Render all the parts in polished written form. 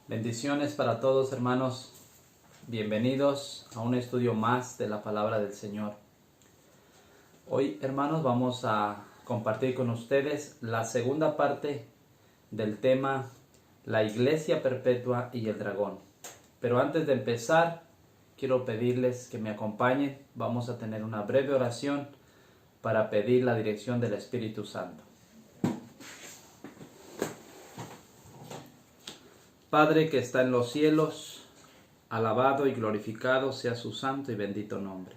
Bendiciones para todos, hermanos. Bienvenidos a un estudio más de la palabra del Señor. Hoy, hermanos, vamos a compartir con ustedes la segunda parte del tema La Iglesia Perpetua y el Dragón. Pero antes de empezar, quiero pedirles que me acompañen. Vamos a tener una breve oración para pedir la dirección del Espíritu Santo. Padre que está en los cielos, alabado y glorificado sea su santo y bendito nombre.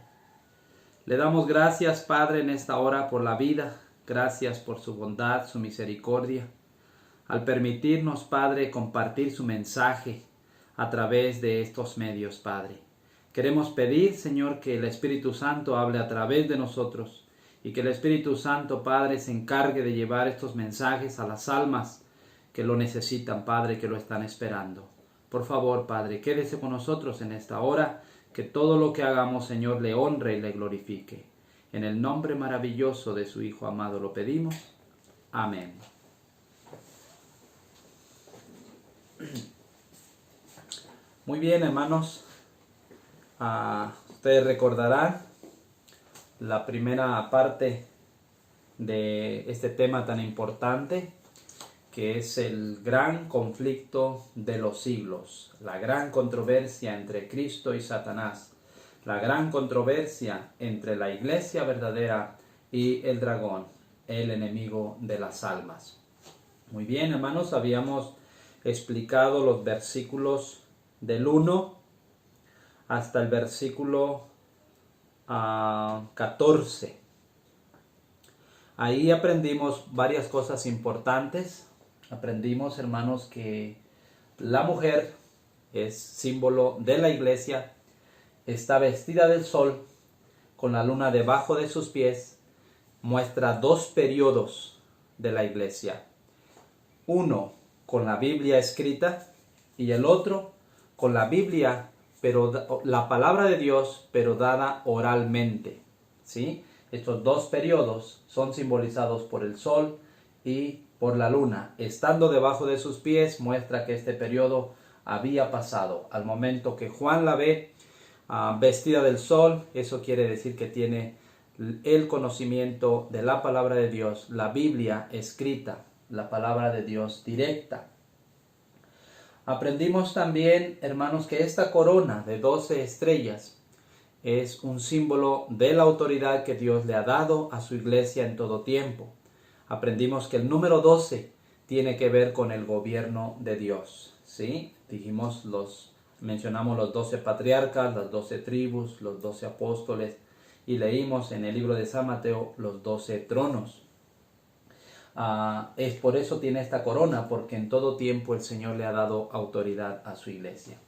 Le damos gracias, Padre, en esta hora por la vida. Gracias por su bondad, su misericordia. Al permitirnos, Padre, compartir su mensaje a través de estos medios, Padre. Queremos pedir, Señor, que el Espíritu Santo hable a través de nosotros y que el Espíritu Santo, Padre, se encargue de llevar estos mensajes a las almas que lo necesitan, Padre, que lo están esperando. Por favor, Padre, quédese con nosotros en esta hora, que todo lo que hagamos, Señor, le honre y le glorifique. En el nombre maravilloso de su Hijo amado lo pedimos. Amén. Muy bien, hermanos. Ustedes recordarán la primera parte de este tema tan importante, que es el gran conflicto de los siglos, la gran controversia entre Cristo y Satanás, la gran controversia entre la iglesia verdadera y el dragón, el enemigo de las almas. Muy bien, hermanos, habíamos explicado los versículos del 1 hasta el versículo 14. Ahí aprendimos varias cosas importantes. Aprendimos, hermanos, que la mujer es símbolo de la iglesia, está vestida del sol, con la luna debajo de sus pies, muestra dos periodos de la iglesia. Uno con la Biblia escrita y el otro con la Biblia, pero la palabra de Dios, pero dada oralmente, ¿sí? Estos dos periodos son simbolizados por el sol y por la luna. Estando debajo de sus pies, muestra que este periodo había pasado. Al momento que Juan la ve vestida del sol, eso quiere decir que tiene el conocimiento de la palabra de Dios, la Biblia escrita, la palabra de Dios directa. Aprendimos también, hermanos, que esta corona de 12 estrellas es un símbolo de la autoridad que Dios le ha dado a su iglesia en todo tiempo. Aprendimos que el número 12 tiene que ver con el gobierno de Dios, ¿sí? Mencionamos los 12 patriarcas, las 12 tribus, los 12 apóstoles, y leímos en el libro de San Mateo los 12 tronos. Es por eso tiene esta corona, porque en todo tiempo el Señor le ha dado autoridad a su iglesia.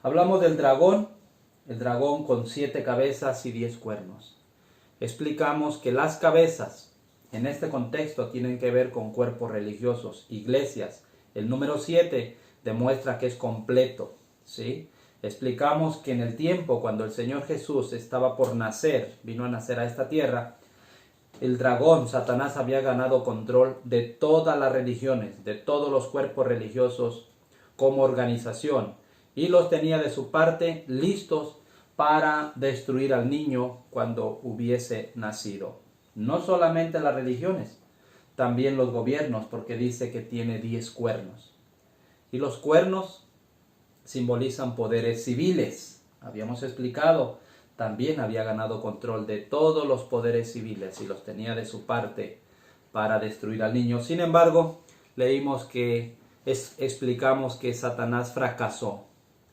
Hablamos del dragón, el dragón con 7 cabezas y 10 cuernos. Explicamos que las cabezas en este contexto tienen que ver con cuerpos religiosos, iglesias. El número 7 demuestra que es completo, ¿sí? Explicamos que en el tiempo cuando el Señor Jesús estaba por nacer, vino a nacer a esta tierra, el dragón, Satanás, había ganado control de todas las religiones, de todos los cuerpos religiosos como organización, y los tenía de su parte listos para destruir al niño cuando hubiese nacido. No solamente las religiones, también los gobiernos, porque dice que tiene 10 cuernos. Y los cuernos simbolizan poderes civiles. Habíamos explicado, también había ganado control de todos los poderes civiles y los tenía de su parte para destruir al niño. Sin embargo, explicamos que Satanás fracasó,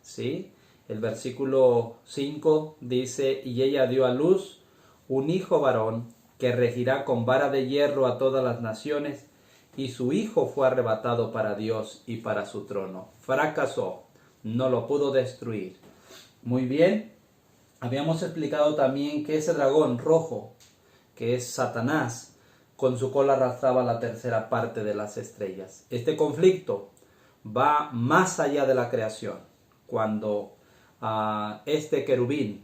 ¿sí? El versículo 5 dice: y ella dio a luz un hijo varón, que regirá con vara de hierro a todas las naciones, y su hijo fue arrebatado para Dios y para su trono. Fracasó, no lo pudo destruir. Muy bien, habíamos explicado también que ese dragón rojo, que es Satanás, con su cola arrastraba la tercera parte de las estrellas. Este conflicto va más allá de la creación, cuando este querubín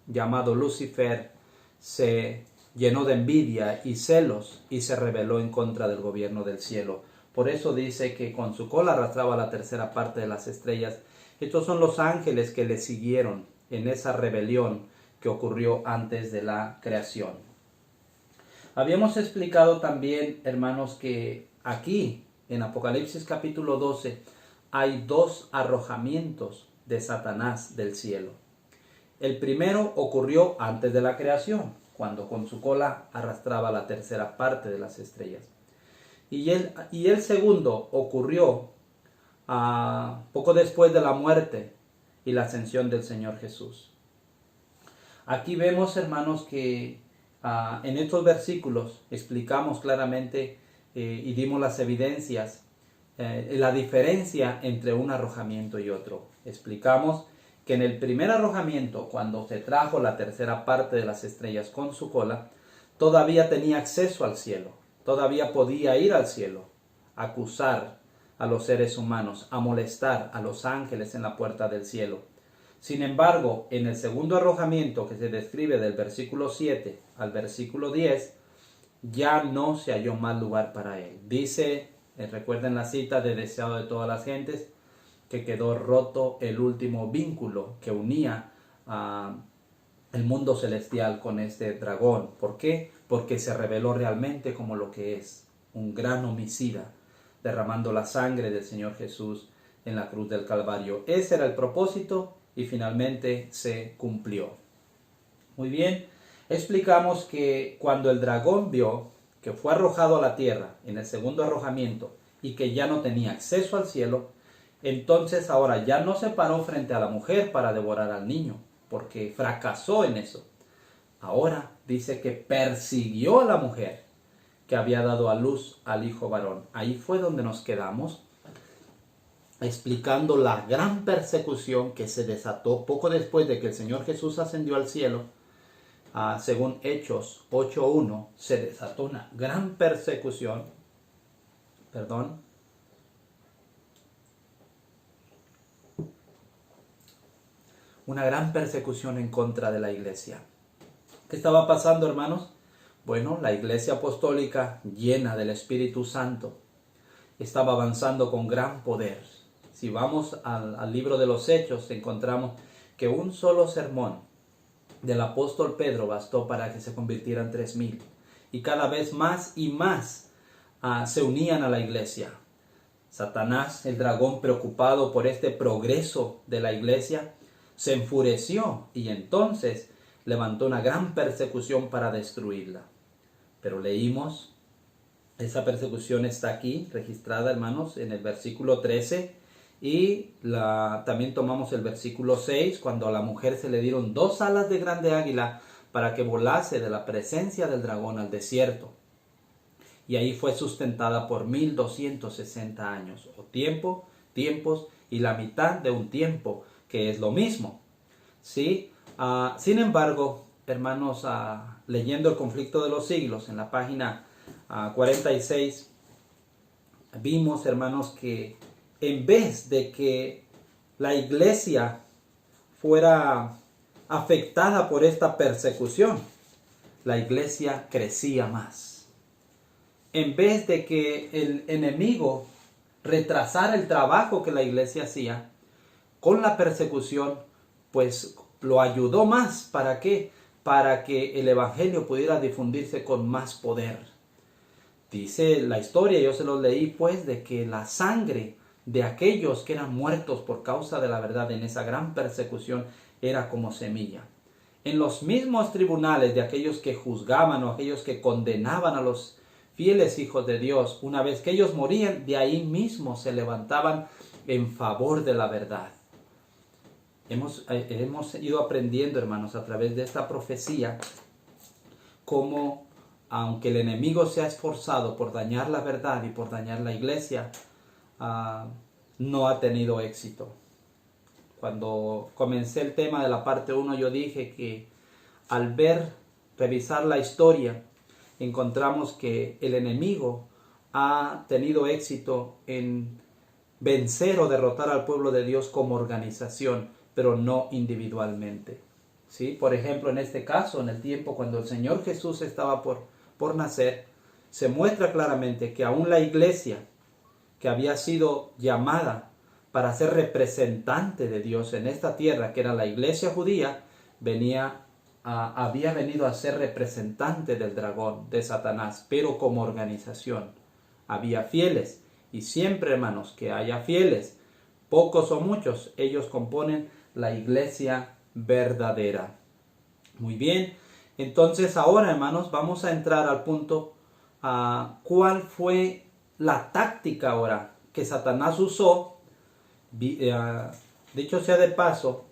llamado Lucifer se llenó de envidia y celos y se rebeló en contra del gobierno del cielo. Por eso dice que con su cola arrastraba la tercera parte de las estrellas. Estos son los ángeles que le siguieron en esa rebelión que ocurrió antes de la creación. Habíamos explicado también, hermanos, que aquí en Apocalipsis capítulo 12 hay dos arrojamientos de Satanás del cielo. El primero ocurrió antes de la creación, cuando con su cola arrastraba la tercera parte de las estrellas. Y el segundo ocurrió poco después de la muerte y la ascensión del Señor Jesús. Aquí vemos, hermanos, que en estos versículos explicamos claramente y dimos las evidencias, la diferencia entre un arrojamiento y otro. Explicamos que en el primer arrojamiento, cuando se trajo la tercera parte de las estrellas con su cola, todavía tenía acceso al cielo, todavía podía ir al cielo, acusar a los seres humanos, a molestar a los ángeles en la puerta del cielo. Sin embargo, en el segundo arrojamiento que se describe del versículo 7 al versículo 10, ya no se halló más lugar para él. Dice, recuerden la cita de deseado de todas las gentes, que quedó roto el último vínculo que unía el mundo celestial con este dragón. ¿Por qué? Porque se reveló realmente como lo que es, un gran homicida, derramando la sangre del Señor Jesús en la cruz del Calvario. Ese era el propósito y finalmente se cumplió. Muy bien, explicamos que cuando el dragón vio que fue arrojado a la tierra en el segundo arrojamiento y que ya no tenía acceso al cielo, entonces ahora ya no se paró frente a la mujer para devorar al niño, porque fracasó en eso. Ahora dice que persiguió a la mujer que había dado a luz al hijo varón. Ahí fue donde nos quedamos, explicando la gran persecución que se desató poco después de que el Señor Jesús ascendió al cielo. Según Hechos 8:1, se desató una gran persecución, una gran persecución en contra de la iglesia. ¿Qué estaba pasando, hermanos? Bueno, la iglesia apostólica, llena del Espíritu Santo, estaba avanzando con gran poder. Si vamos al libro de los Hechos, encontramos que un solo sermón del apóstol Pedro bastó para que se convirtieran 3,000. Y cada vez más y más se unían a la iglesia. Satanás, el dragón, preocupado por este progreso de la iglesia, se enfureció y entonces levantó una gran persecución para destruirla. Pero leímos, esa persecución está aquí registrada, hermanos, en el versículo 13, y también tomamos el versículo 6, cuando a la mujer se le dieron 2 alas de grande águila para que volase de la presencia del dragón al desierto. Y ahí fue sustentada por 1260 años, o tiempos y la mitad de un tiempo, que es lo mismo. ¿Sí? Sin embargo, hermanos, leyendo el conflicto de los siglos, en la página 46, vimos, hermanos, que en vez de que la iglesia fuera afectada por esta persecución, la iglesia crecía más. En vez de que el enemigo retrasara el trabajo que la iglesia hacía, con la persecución, pues lo ayudó más. ¿Para qué? Para que el evangelio pudiera difundirse con más poder. Dice la historia, yo se los leí, pues, de que la sangre de aquellos que eran muertos por causa de la verdad en esa gran persecución era como semilla. En los mismos tribunales de aquellos que juzgaban o aquellos que condenaban a los fieles hijos de Dios, una vez que ellos morían, de ahí mismo se levantaban en favor de la verdad. Hemos ido aprendiendo, hermanos, a través de esta profecía, cómo, aunque el enemigo se ha esforzado por dañar la verdad y por dañar la iglesia, no ha tenido éxito. Cuando comencé el tema de la parte 1, yo dije que al revisar la historia, encontramos que el enemigo ha tenido éxito en vencer o derrotar al pueblo de Dios como organización, pero no individualmente. ¿Sí? Por ejemplo, en este caso, en el tiempo cuando el Señor Jesús estaba por nacer, se muestra claramente que aún la iglesia que había sido llamada para ser representante de Dios en esta tierra, que era la iglesia judía, había venido a ser representante del dragón, de Satanás, pero como organización. Había fieles, y siempre, hermanos, que haya fieles, pocos o muchos, ellos componen la iglesia verdadera. Muy bien, entonces ahora, hermanos, vamos a entrar al punto, ¿cuál fue la táctica ahora que Satanás usó? Dicho sea de paso,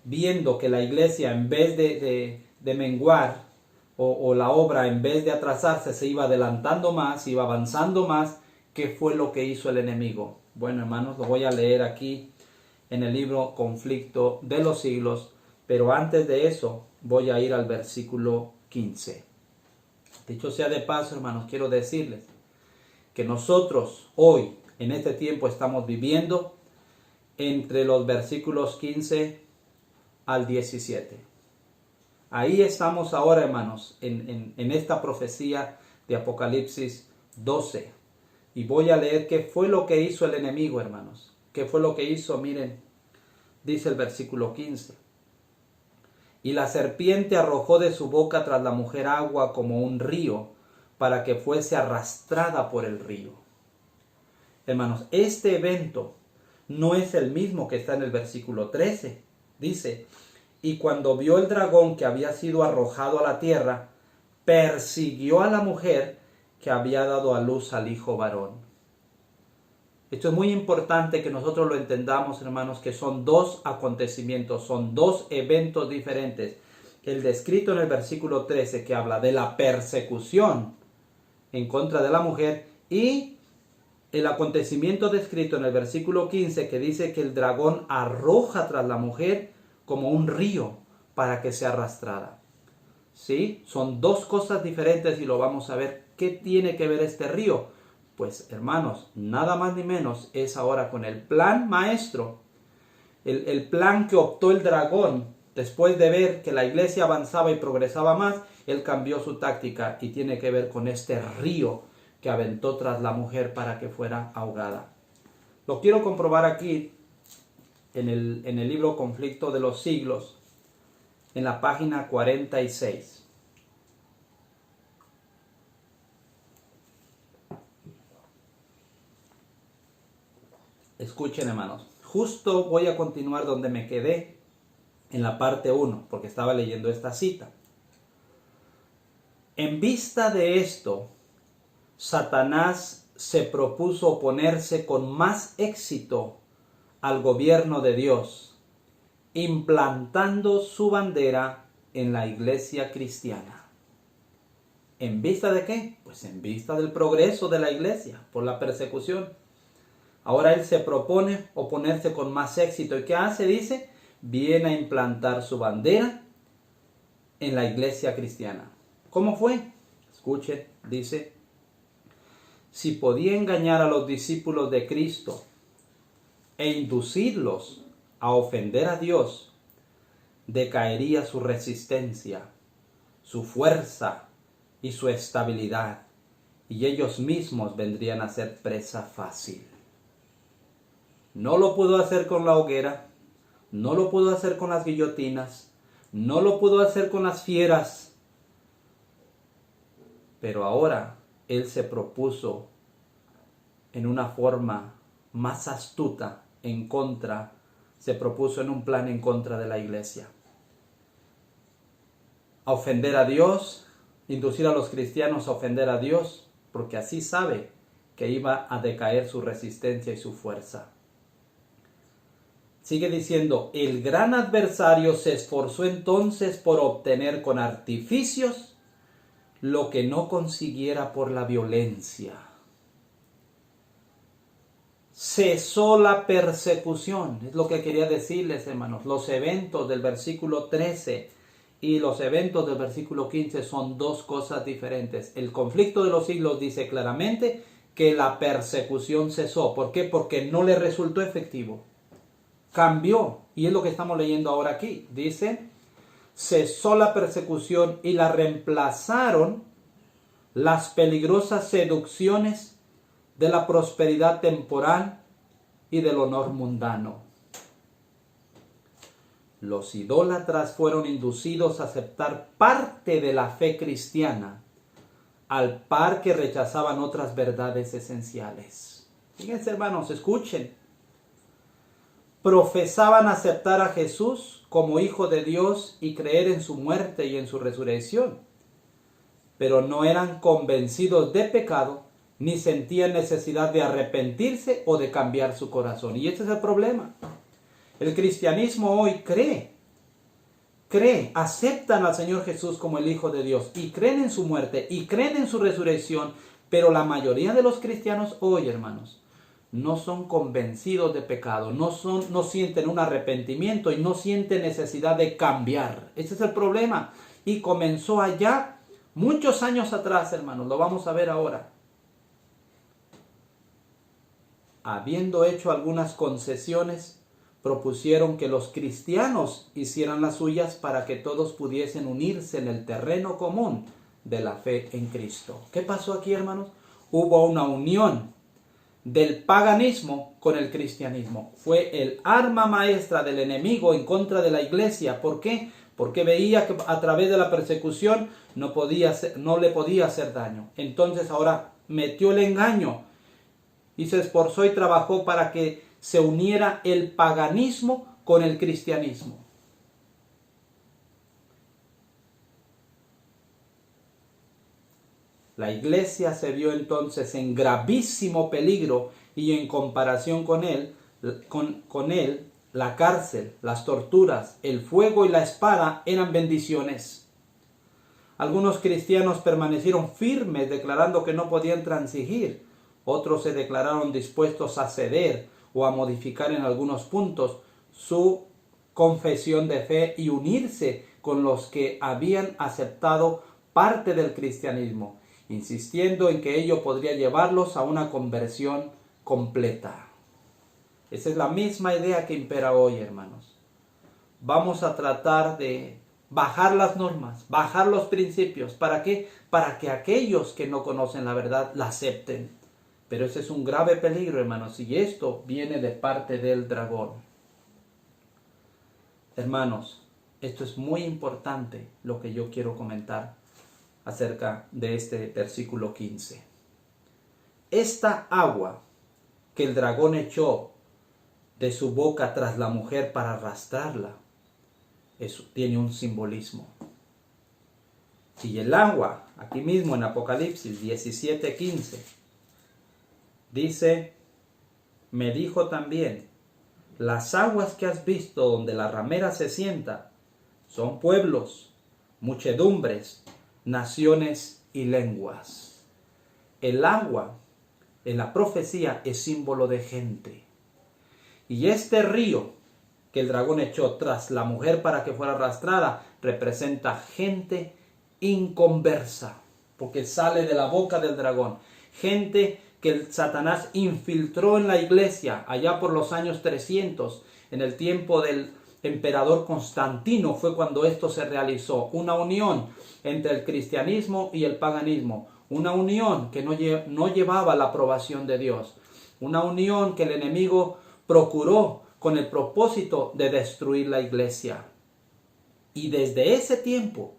viendo que la iglesia, en vez de menguar, o la obra, en vez de atrasarse, se iba adelantando más, iba avanzando más, ¿qué fue lo que hizo el enemigo? Bueno, hermanos, lo voy a leer aquí en el libro Conflicto de los Siglos, pero antes de eso voy a ir al versículo 15. Dicho sea de paso, hermanos, quiero decirles que nosotros hoy, en este tiempo, estamos viviendo entre los versículos 15 al 17. Ahí estamos ahora, hermanos, en esta profecía de Apocalipsis 12. Y voy a leer qué fue lo que hizo el enemigo, hermanos. ¿Qué fue lo que hizo? Miren, dice el versículo 15. Y la serpiente arrojó de su boca tras la mujer agua como un río, para que fuese arrastrada por el río. Hermanos, este evento no es el mismo que está en el versículo 13. Dice, y cuando vio el dragón que había sido arrojado a la tierra, persiguió a la mujer que había dado a luz al hijo varón. Esto es muy importante que nosotros lo entendamos, hermanos, que son dos acontecimientos, son dos eventos diferentes. El descrito en el versículo 13, que habla de la persecución en contra de la mujer, y el acontecimiento descrito en el versículo 15, que dice que el dragón arroja tras la mujer como un río para que sea arrastrada. ¿Sí? Son dos cosas diferentes y lo vamos a ver. ¿Qué tiene que ver este río? Pues, hermanos, nada más ni menos es ahora con el plan maestro, el plan que optó el dragón. Después de ver que la iglesia avanzaba y progresaba más, él cambió su táctica y tiene que ver con este río que aventó tras la mujer para que fuera ahogada. Lo quiero comprobar aquí en el libro Conflicto de los Siglos, en la página 46. Escuchen, hermanos, justo voy a continuar donde me quedé en la parte 1, porque estaba leyendo esta cita. En vista de esto, Satanás se propuso oponerse con más éxito al gobierno de Dios, implantando su bandera en la iglesia cristiana. ¿En vista de qué? Pues en vista del progreso de la iglesia por la persecución. Ahora él se propone oponerse con más éxito. ¿Y qué hace? Dice, viene a implantar su bandera en la iglesia cristiana. ¿Cómo fue? Escuchen, dice, si podía engañar a los discípulos de Cristo e inducirlos a ofender a Dios, decaería su resistencia, su fuerza y su estabilidad, y ellos mismos vendrían a ser presa fácil. No lo pudo hacer con la hoguera, no lo pudo hacer con las guillotinas, no lo pudo hacer con las fieras, pero ahora él se propuso en una forma más astuta se propuso en un plan en contra de la iglesia. A ofender a Dios, inducir a los cristianos a ofender a Dios, porque así sabe que iba a decaer su resistencia y su fuerza. Sigue diciendo, el gran adversario se esforzó entonces por obtener con artificios lo que no consiguiera por la violencia. Cesó la persecución, es lo que quería decirles, hermanos. Los eventos del versículo 13 y los eventos del versículo 15 son dos cosas diferentes. El conflicto de los siglos dice claramente que la persecución cesó. ¿Por qué? Porque no le resultó efectivo. Cambió, y es lo que estamos leyendo ahora aquí. Dice, cesó la persecución y la reemplazaron las peligrosas seducciones de la prosperidad temporal y del honor mundano. Los idólatras fueron inducidos a aceptar parte de la fe cristiana, al par que rechazaban otras verdades esenciales. Fíjense, hermanos, escuchen. Profesaban aceptar a Jesús como Hijo de Dios y creer en su muerte y en su resurrección, pero no eran convencidos de pecado ni sentían necesidad de arrepentirse o de cambiar su corazón. Y este es el problema. El cristianismo hoy cree, aceptan al Señor Jesús como el Hijo de Dios y creen en su muerte y creen en su resurrección, pero la mayoría de los cristianos hoy, hermanos, no son convencidos de pecado, no sienten un arrepentimiento y no sienten necesidad de cambiar. Ese es el problema. Y comenzó allá muchos años atrás, hermanos, lo vamos a ver ahora. Habiendo hecho algunas concesiones, propusieron que los cristianos hicieran las suyas para que todos pudiesen unirse en el terreno común de la fe en Cristo. ¿Qué pasó aquí, hermanos? Hubo una unión del paganismo con el cristianismo. Fue el arma maestra del enemigo en contra de la iglesia. ¿Por qué? Porque veía que a través de la persecución no le podía hacer daño. Entonces ahora metió el engaño y se esforzó y trabajó para que se uniera el paganismo con el cristianismo. La iglesia se vio entonces en gravísimo peligro y en comparación con él, la cárcel, las torturas, el fuego y la espada eran bendiciones. Algunos cristianos permanecieron firmes declarando que no podían transigir. Otros se declararon dispuestos a ceder o a modificar en algunos puntos su confesión de fe y unirse con los que habían aceptado parte del cristianismo, insistiendo en que ello podría llevarlos a una conversión completa. Esa es la misma idea que impera hoy, hermanos. Vamos a tratar de bajar las normas, bajar los principios. ¿Para qué? Para que aquellos que no conocen la verdad la acepten. Pero ese es un grave peligro, hermanos, y esto viene de parte del dragón. Hermanos, esto es muy importante lo que yo quiero comentar acerca de este versículo 15. Esta agua que el dragón echó de su boca tras la mujer para arrastrarla, eso tiene un simbolismo. Y el agua, aquí mismo en Apocalipsis 17:15, dice, me dijo también, las aguas que has visto donde la ramera se sienta son pueblos, muchedumbres, naciones y lenguas. El agua en la profecía es símbolo de gente. Y este río que el dragón echó tras la mujer para que fuera arrastrada representa gente inconversa, porque sale de la boca del dragón. Gente que el Satanás infiltró en la iglesia allá por los años 300, en el tiempo del emperador Constantino fue cuando esto se realizó, una unión entre el cristianismo y el paganismo, una unión que no llevaba la aprobación de Dios, una unión que el enemigo procuró con el propósito de destruir la iglesia. Y desde ese tiempo,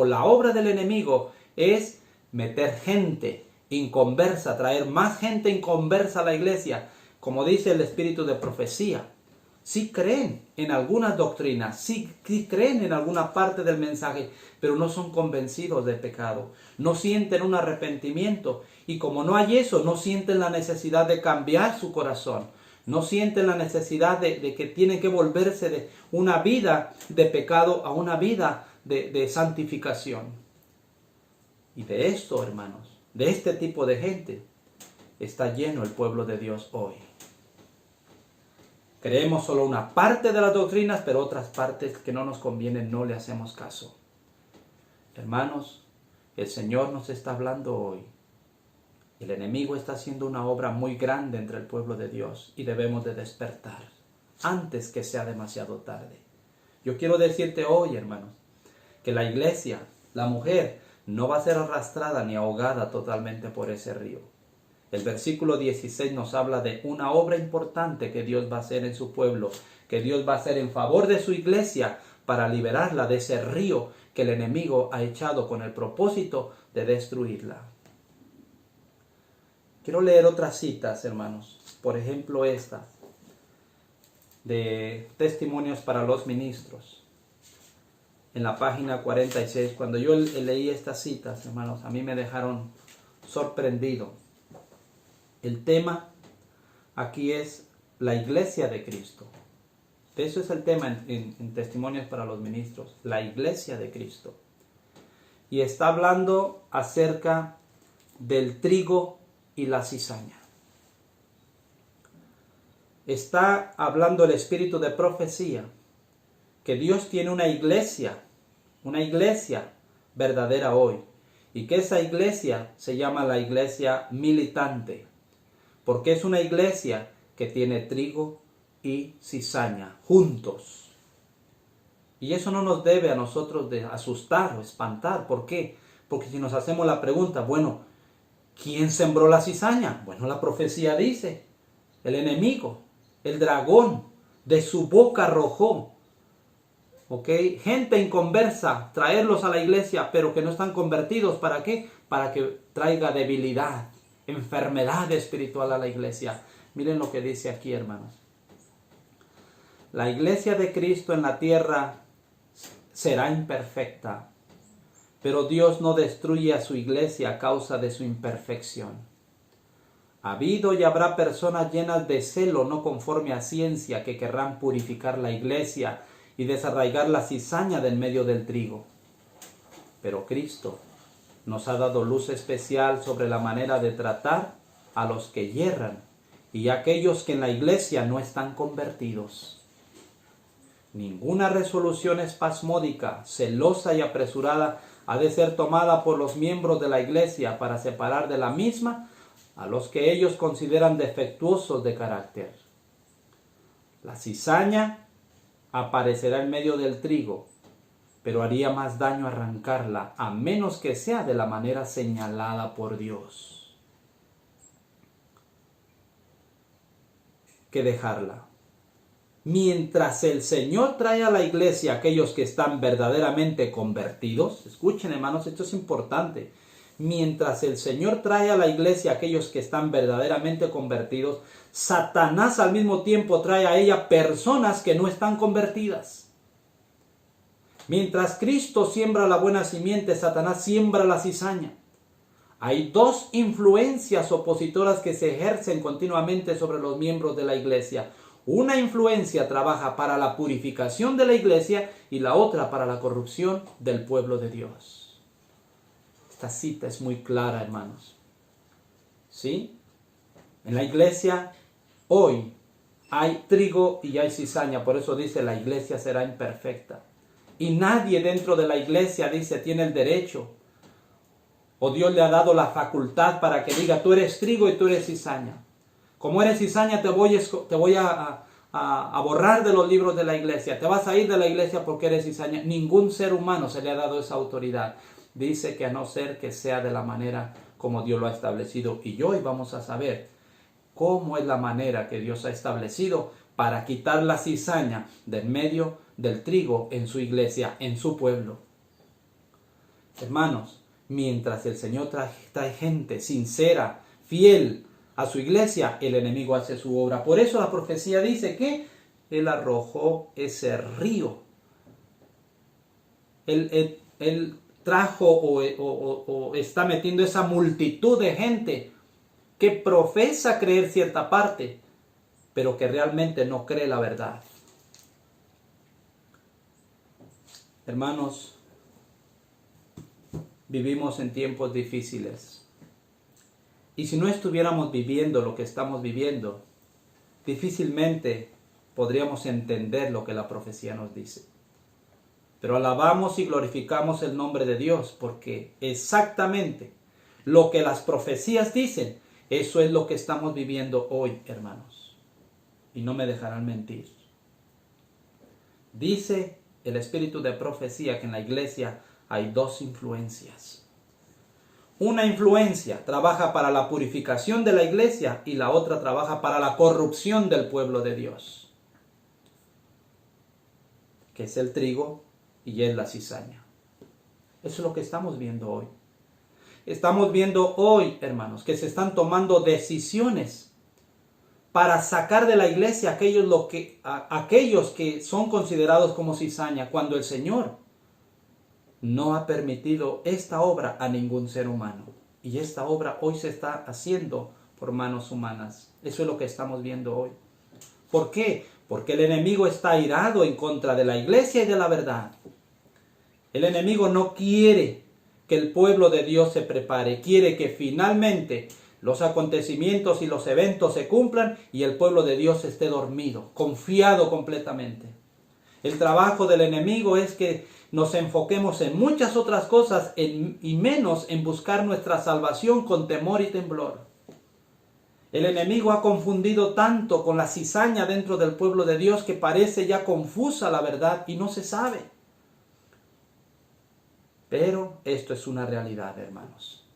la obra del enemigo es meter gente inconversa, traer más gente inconversa a la iglesia, como dice el espíritu de profecía. Sí creen en algunas doctrinas, sí creen en alguna parte del mensaje, pero no son convencidos del pecado, no sienten un arrepentimiento, y como no hay eso, no sienten la necesidad de cambiar su corazón, no sienten la necesidad de que tienen que volverse de una vida de pecado a una vida de santificación. Y de esto, hermanos, de este tipo de gente, está lleno el pueblo de Dios hoy. Creemos solo una parte de las doctrinas, pero otras partes que no nos convienen no le hacemos caso. Hermanos, el Señor nos está hablando hoy. El enemigo está haciendo una obra muy grande entre el pueblo de Dios y debemos de despertar antes que sea demasiado tarde. Yo quiero decirte hoy, hermanos, que la iglesia, la mujer, no va a ser arrastrada ni ahogada totalmente por ese río. El versículo 16 nos habla de una obra importante que Dios va a hacer en su pueblo, que Dios va a hacer en favor de su iglesia para liberarla de ese río que el enemigo ha echado con el propósito de destruirla. Quiero leer otras citas, hermanos. Por ejemplo, esta de Testimonios para los Ministros. En la página 46, cuando yo leí estas citas, hermanos, a mí me dejaron sorprendido. El tema aquí es la iglesia de Cristo. Eso es el tema en Testimonios para los Ministros, la iglesia de Cristo. Y está hablando acerca del trigo y la cizaña. Está hablando el espíritu de profecía, que Dios tiene una iglesia verdadera hoy, y que esa iglesia se llama la iglesia militante, porque es una iglesia que tiene trigo y cizaña juntos. Y eso no nos debe a nosotros de asustar o espantar. ¿Por qué? Porque si nos hacemos la pregunta, bueno, ¿quién sembró la cizaña? Bueno, la profecía dice, el enemigo, el dragón, de su boca arrojó, ¿ok? Gente inconversa, traerlos a la iglesia, pero que no están convertidos. ¿Para qué? Para que traiga debilidad, enfermedad espiritual a la iglesia. Miren lo que dice aquí, hermanos. La iglesia de Cristo en la tierra será imperfecta, pero Dios no destruye a su iglesia a causa de su imperfección. Ha habido y habrá personas llenas de celo no conforme a ciencia que querrán purificar la iglesia y desarraigar la cizaña del medio del trigo. Pero Cristo nos ha dado luz especial sobre la manera de tratar a los que yerran y a aquellos que en la iglesia no están convertidos. Ninguna resolución espasmódica, celosa y apresurada ha de ser tomada por los miembros de la iglesia para separar de la misma a los que ellos consideran defectuosos de carácter. La cizaña aparecerá en medio del trigo, pero haría más daño arrancarla, a menos que sea de la manera señalada por Dios, que dejarla. Mientras el Señor trae a la iglesia a aquellos que están verdaderamente convertidos, escuchen, hermanos, esto es importante. Mientras el Señor trae a la iglesia a aquellos que están verdaderamente convertidos, Satanás al mismo tiempo trae a ella personas que no están convertidas. Mientras Cristo siembra la buena simiente, Satanás siembra la cizaña. Hay dos influencias opositoras que se ejercen continuamente sobre los miembros de la iglesia. Una influencia trabaja para la purificación de la iglesia y la otra para la corrupción del pueblo de Dios. Esta cita es muy clara, hermanos. ¿Sí? En la iglesia hoy hay trigo y hay cizaña, por eso dice la iglesia será imperfecta. Y nadie dentro de la iglesia dice tiene el derecho o Dios le ha dado la facultad para que diga tú eres trigo y tú eres cizaña. Como eres cizaña te voy a borrar de los libros de la iglesia. Te vas a ir de la iglesia porque eres cizaña. Ningún ser humano se le ha dado esa autoridad. Dice que a no ser que sea de la manera como Dios lo ha establecido. Y hoy vamos a saber cómo es la manera que Dios ha establecido para quitar la cizaña del medio del trigo en su iglesia, en su pueblo. Hermanos, mientras el Señor trae gente sincera, fiel a su iglesia, el enemigo hace su obra. Por eso la profecía dice que Él arrojó ese río. Él trajo o está metiendo esa multitud de gente que profesa creer cierta parte, pero que realmente no cree la verdad. Hermanos, vivimos en tiempos difíciles. Y si no estuviéramos viviendo lo que estamos viviendo, difícilmente podríamos entender lo que la profecía nos dice. Pero alabamos y glorificamos el nombre de Dios porque exactamente lo que las profecías dicen, eso es lo que estamos viviendo hoy, hermanos. Y no me dejarán mentir. Dice el espíritu de profecía que en la iglesia hay dos influencias. una influencia trabaja para la purificación de la iglesia y la otra trabaja para la corrupción del pueblo de Dios, que es el trigo y es la cizaña. Eso es lo que estamos viendo hoy. Estamos viendo hoy, hermanos, que se están tomando decisiones para sacar de la iglesia aquellos que son considerados como cizaña, cuando el Señor no ha permitido esta obra a ningún ser humano. Y esta obra hoy se está haciendo por manos humanas. Eso es lo que estamos viendo hoy. ¿Por qué? Porque el enemigo está airado en contra de la iglesia y de la verdad. El enemigo no quiere que el pueblo de Dios se prepare. Quiere que finalmente los acontecimientos y los eventos se cumplan y el pueblo de Dios esté dormido, confiado completamente. El trabajo del enemigo es que nos enfoquemos en muchas otras cosas y menos en buscar nuestra salvación con temor y temblor. El enemigo ha confundido tanto con la cizaña dentro del pueblo de Dios que parece ya confusa la verdad y no se sabe. Pero esto es una realidad, hermanos.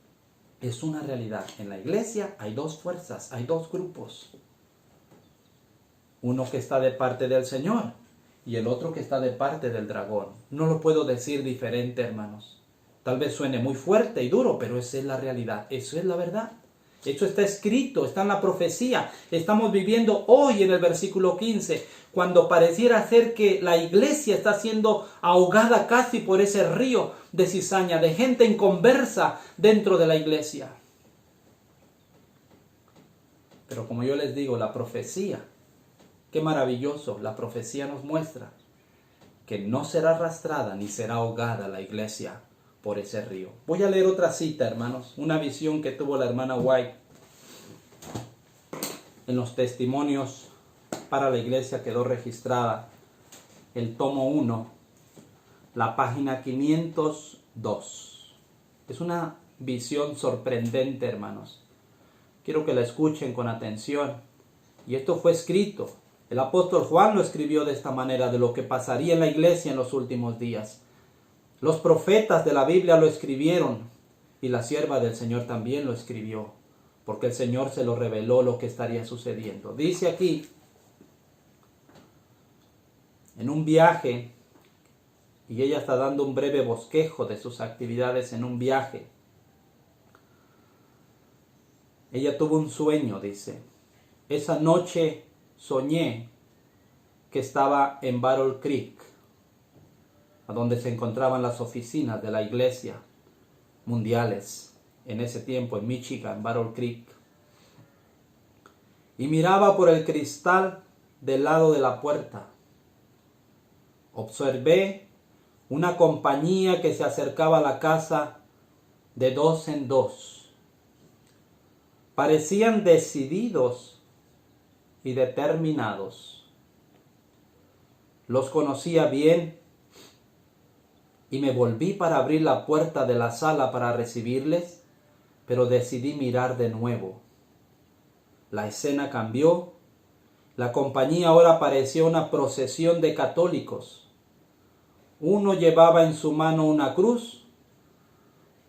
Es una realidad. En la iglesia hay dos fuerzas, hay dos grupos. Uno que está de parte del Señor y el otro que está de parte del dragón. No lo puedo decir diferente, hermanos. Tal vez suene muy fuerte y duro, pero esa es la realidad. Eso es la verdad. Esto está escrito, está en la profecía. Estamos viviendo hoy en el versículo 15, cuando pareciera ser que la iglesia está siendo ahogada casi por ese río de cizaña, de gente inconversa dentro de la iglesia. Pero como yo les digo, la profecía, qué maravilloso, la profecía nos muestra que no será arrastrada ni será ahogada la iglesia por ese río. Voy a leer otra cita, hermanos, una visión que tuvo la hermana White en los testimonios para la iglesia, quedó registrada el tomo 1, la página 502. Es una visión sorprendente, hermanos. Quiero que la escuchen con atención. Y esto fue escrito. El apóstol Juan lo escribió de esta manera, de lo que pasaría en la iglesia en los últimos días. Los profetas de la Biblia lo escribieron y la sierva del Señor también lo escribió, porque el Señor se lo reveló lo que estaría sucediendo. Dice aquí, en un viaje, y ella está dando un breve bosquejo de sus actividades en un viaje. Ella tuvo un sueño, dice. Esa noche soñé que estaba en Battle Creek, a donde se encontraban las oficinas de la iglesia mundiales, en ese tiempo en Michigan, Battle Creek. Y miraba por el cristal del lado de la puerta. Observé una compañía que se acercaba a la casa de dos en dos. Parecían decididos y determinados. Los conocía bien y me volví para abrir la puerta de la sala para recibirles, pero decidí mirar de nuevo. La escena cambió. La compañía ahora parecía una procesión de católicos. Uno llevaba en su mano una cruz,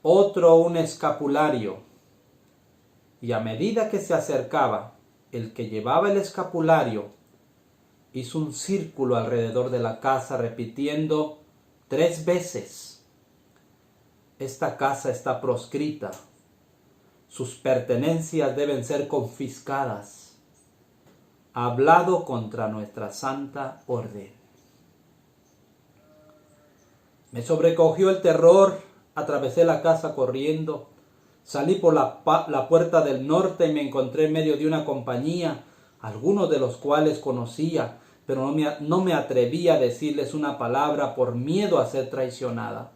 otro un escapulario. Y a medida que se acercaba, el que llevaba el escapulario hizo un círculo alrededor de la casa repitiendo 3 veces: esta casa está proscrita, sus pertenencias deben ser confiscadas, hablado contra nuestra santa orden. Me sobrecogió el terror, atravesé la casa corriendo, salí por la puerta del norte y me encontré en medio de una compañía, algunos de los cuales conocía, pero no me atreví a decirles una palabra por miedo a ser traicionada.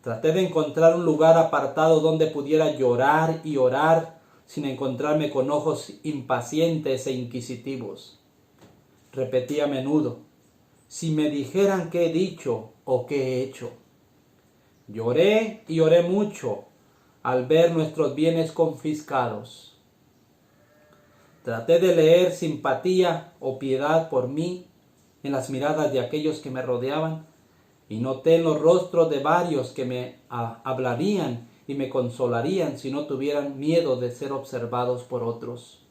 Traté de encontrar un lugar apartado donde pudiera llorar y orar sin encontrarme con ojos impacientes e inquisitivos. Repetí a menudo: si me dijeran qué he dicho o qué he hecho. Lloré y oré mucho al ver nuestros bienes confiscados. Traté de leer simpatía o piedad por mí en las miradas de aquellos que me rodeaban y noté en los rostros de varios que me hablarían y me consolarían si no tuvieran miedo de ser observados por otros.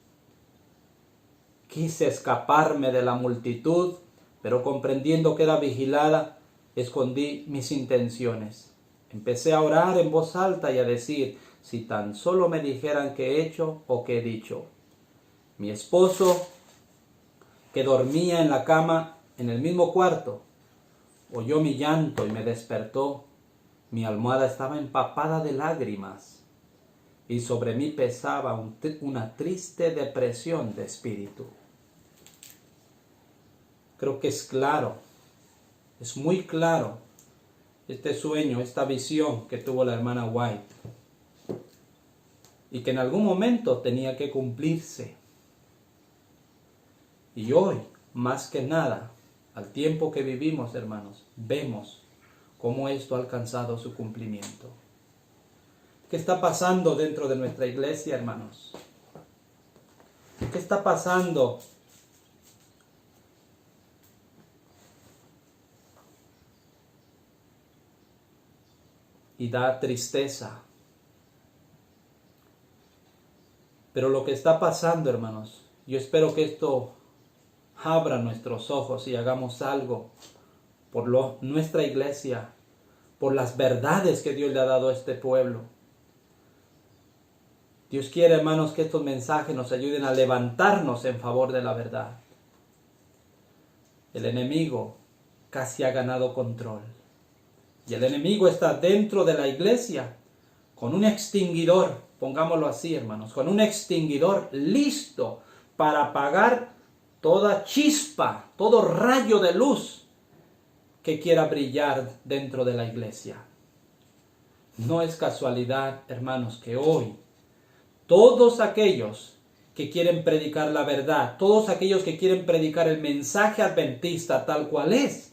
Quise escaparme de la multitud, pero comprendiendo que era vigilada, escondí mis intenciones. Empecé a orar en voz alta y a decir, si tan solo me dijeran qué he hecho o qué he dicho. Mi esposo, que dormía en la cama en el mismo cuarto, oyó mi llanto y me despertó. Mi almohada estaba empapada de lágrimas y sobre mí pesaba una triste depresión de espíritu. Creo que es claro, es muy claro este sueño, esta visión que tuvo la hermana White y que en algún momento tenía que cumplirse. Y hoy, más que nada, al tiempo que vivimos, hermanos, vemos cómo esto ha alcanzado su cumplimiento. ¿Qué está pasando dentro de nuestra iglesia, hermanos? ¿Qué está pasando? Y da tristeza. Pero lo que está pasando, hermanos, yo espero que esto abra nuestros ojos y hagamos algo por nuestra iglesia, por las verdades que Dios le ha dado a este pueblo. Dios quiere, hermanos, que estos mensajes nos ayuden a levantarnos en favor de la verdad. El enemigo casi ha ganado control. Y el enemigo está dentro de la iglesia con un extinguidor, pongámoslo así, hermanos, con un extinguidor listo para apagar toda chispa, todo rayo de luz que quiera brillar dentro de la iglesia. No es casualidad, hermanos, que hoy todos aquellos que quieren predicar la verdad, todos aquellos que quieren predicar el mensaje adventista tal cual es,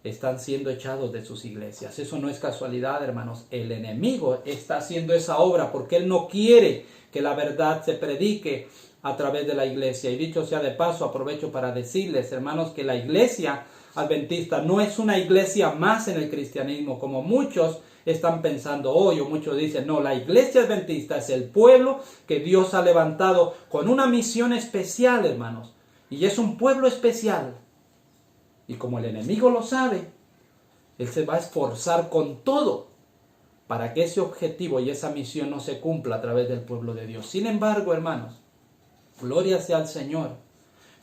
están siendo echados de sus iglesias. Eso no es casualidad, hermanos. El enemigo está haciendo esa obra porque él no quiere que la verdad se predique a través de la iglesia. Y dicho sea de paso, aprovecho para decirles, hermanos, que la iglesia adventista no es una iglesia más en el cristianismo, como muchos están pensando hoy, o muchos dicen, no, la iglesia adventista es el pueblo que Dios ha levantado con una misión especial, hermanos. Y es un pueblo especial. Y como el enemigo lo sabe, él se va a esforzar con todo para que ese objetivo y esa misión no se cumpla a través del pueblo de Dios. Sin embargo, hermanos, gloria sea al Señor.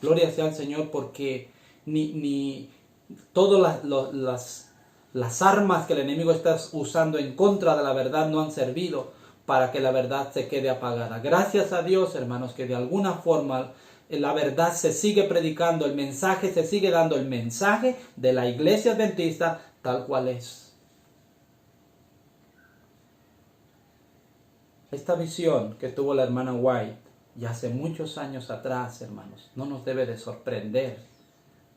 Gloria sea al Señor porque ni todas las armas que el enemigo está usando en contra de la verdad no han servido para que la verdad se quede apagada. Gracias a Dios, hermanos, que de alguna forma la verdad se sigue predicando, el mensaje se sigue dando, el mensaje de la iglesia adventista tal cual es. Esta visión que tuvo la hermana White ya hace muchos años atrás, hermanos, no nos debe de sorprender,